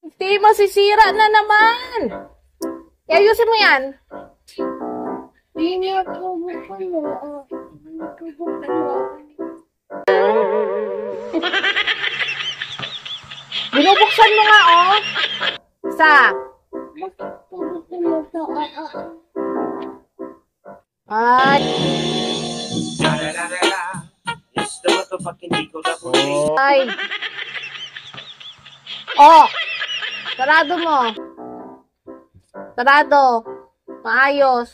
Hindi, masisira na naman. Ayusin mo yan. Hindi ako bukalo. Binubuksan mo nga, oh. Isa. Ay. Ay. Oh. Sarado mo. Sarado. Maayos.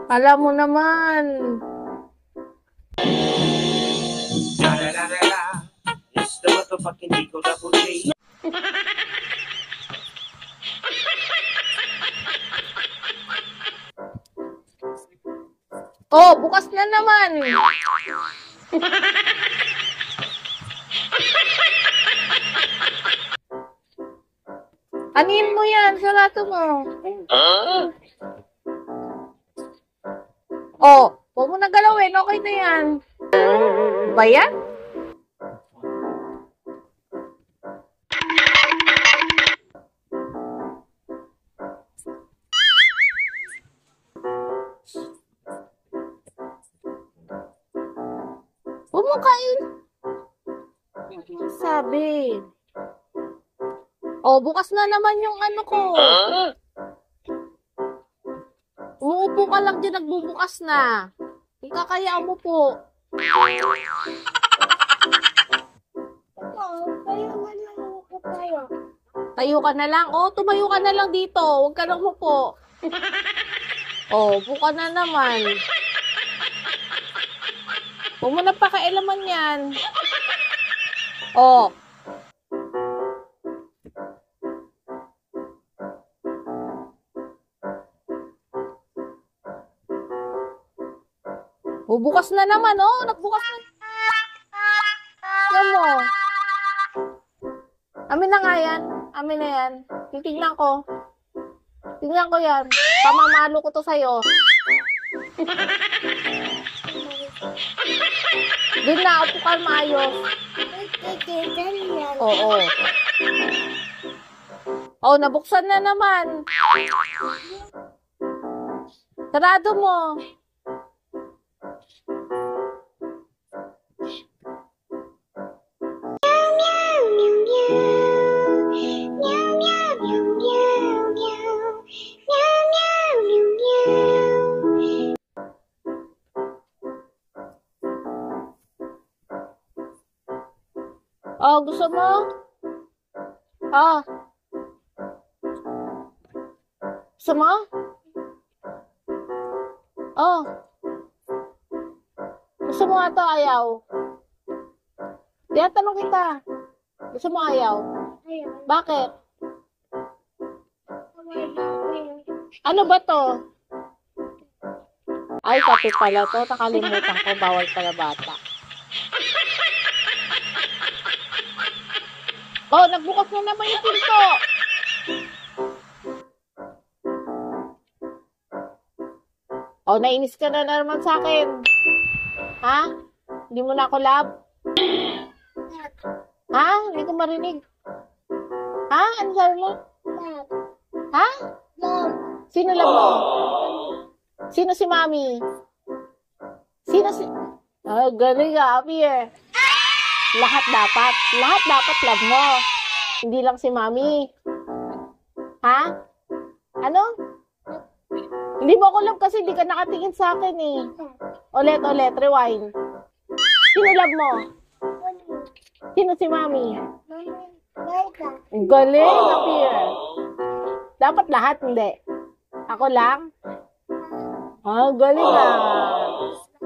Alam mo naman. It's the motherfucking Eagle Double G. Oh, bukas na naman. Anin mo yan? Sarado mo. Oh, huwag mo na galawin. Okay na yan. Ba yan? Huwag mo kain. Sabi. Oh, bukas na naman yung ano ko. Umuupo ka lang dyan, nagbubukas na. Hindi ka kaya umupo. Tayo ka na lang. Oh, tumayo ka na lang dito. Huwag ka nang umupo. Oh, buka na naman. Huwag mo na pakailaman yan. Oh. Bubukas na naman, oh. Nagbukas na. Yan mo. Amin na nga yan. Amin na yan. Titignan ko. Tingnan ko yan. Pamamalo ko to sa'yo. Doon na, upo ka maayos. Oo. Oh, nabuksan na naman. Sarado mo. Oh, gusto mo? Oh. Gusto mo? Oh. Gusto mo ito, ayaw? Tinatanong kita. Gusto mo ayaw? Ayaw. Bakit? Ano ba to? Ay, kape pala to. Nakalimutan ko. Bawal pala bata. Oh, nagbukas na naman yung pinto. Oh, nainis ka na naman sa akin. Ha? Hindi mo na ako love? Ha? Hindi ko marinig. Ha? Ano sabi mo? Ha? Sino love mo? Sino si Mami? Sino si... Oh, galing ka, Abi eh. Lahat dapat love mo. Hindi lang si Mami. Ha? Ano? Hindi mo ako love kasi hindi ka nakatingin sa akin eh. Ulit, rewind. Sino love mo? Sino si Mami? Galing, appear. Dapat lahat, hindi. Ako lang? Ah, galing ah.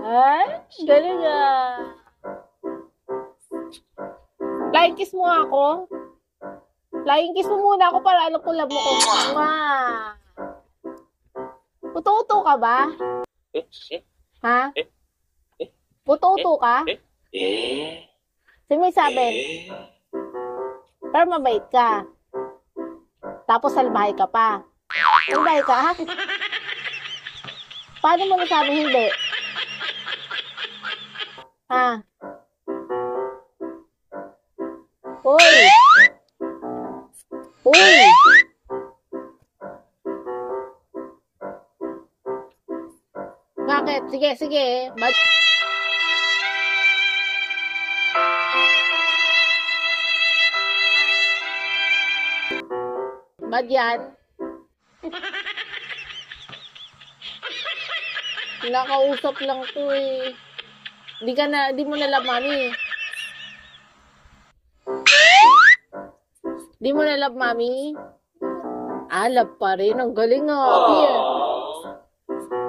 Ay, galing ah. Flying kiss mo ako? Flying kiss mo muna ako para alam ko love mo ko. Puto-uto ka ba? Ha? Puto-uto ka? Sino may sabi? Pero mabait ka. Tapos salbahay ka pa. Salbahay ka, ha? Paano mo nasabi hindi? Ha? Hoy! Hoy! Bakit? Sige, sige. Bad yan? Nakausap lang to eh. Di mo na love, mami. Di mo na love, mami? Ah, love pa rin. Ang galing ah. Here.